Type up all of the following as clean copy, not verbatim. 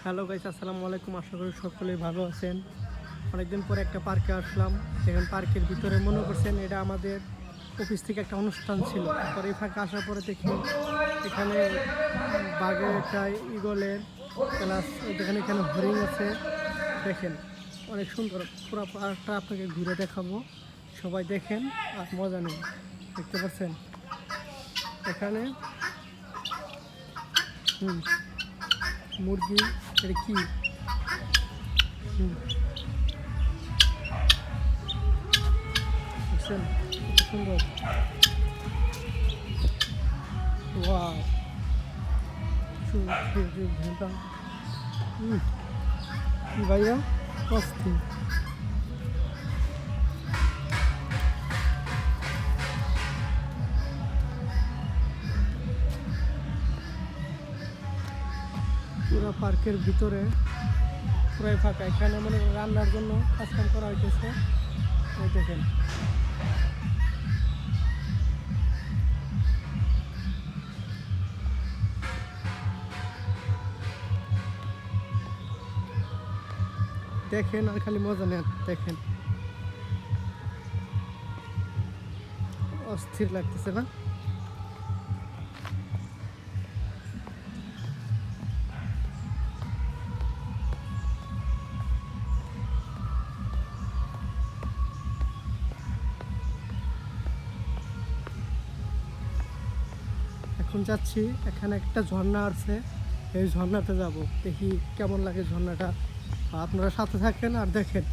Hello guys, আসসালামু আলাইকুম। আশা করি সকলেই ভালো আছেন। অনেকদিন পরে একটা পার্কে আসলাম। এখন পার্কের ভিতরে মনে করছেন এটা আমাদের অফিস থেকে একটা অনুষ্ঠান ছিল। পরে এই ফাঁকে আসার পরে দেখি এখানে বাঘের একটা ঈগলের প্লাস এখানে হরিণ আছে। দেখেন অনেক সুন্দর। পুরো পার্কটা আপনাকে ঘুরে দেখাবো, সবাই দেখেন আর মজা নেন। দেখতে পাচ্ছেন এখানে মুরগি, এটা কি বুঝছেন, কত সুন্দর। ওয়াও, ঘন্টা কি ভাইয়া, অস্থির। পুরো পার্কের ভিতরে পুরাই ফাঁকা। এখানে মনে করেন রান্নার জন্য কাজকাম করা হইতেছে। ওই দেখেন দেখেন আর খালি মজা নেন। দেখেন অস্থির লাগতেছে না? এখন যাচ্ছি, এখানে একটা ঝর্ণা আছে, এই ঝর্ণাতে যাব। দেখি কেমন লাগে ঝর্ণাটা। আপনারা সাথে থাকেন আর দেখেন।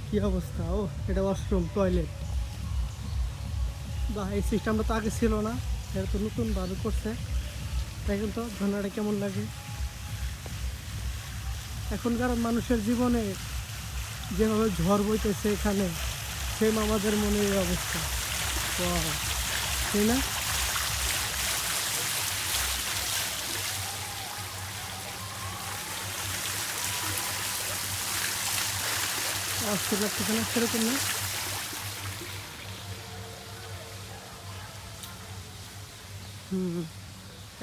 কি অবস্থা! ও, এটা ওয়াশরুম, টয়লেট। বা এই সিস্টেমটা তো আগে ছিল না, এটা তো নতুনভাবে করছে। দেখেন তো ঝর্ণাটা কেমন লাগে। এখনকার মানুষের জীবনে যেভাবে ঝড় বইতেছে এখানে, সেম আমাদের মনে এই অবস্থা। ওয়াও, তাই না? অস্থির লাগতেছে না? সেরকম না?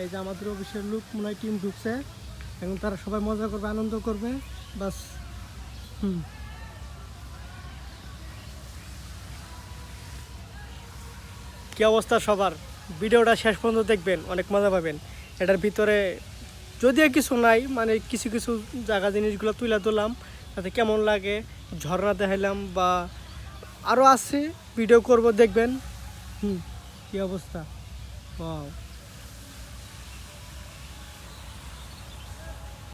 এই যে আমাদের অফিসের লোক মনে হয় টিম ঢুকছে। এখন তারা সবাই মজা করবে, আনন্দ করবে, বাস। কী অবস্থা সবার? ভিডিওটা শেষ পর্যন্ত দেখবেন, অনেক মজা পাবেন। এটার ভিতরে যদিও কিছু নাই, মানে কিছু কিছু জায়গা জিনিসগুলো তুলে ধরলাম, তাতে কেমন লাগে। ঝর্ণা দেখাইলাম বা আরও আছে, ভিডিও করব, দেখবেন। কী অবস্থা! ওয়াও।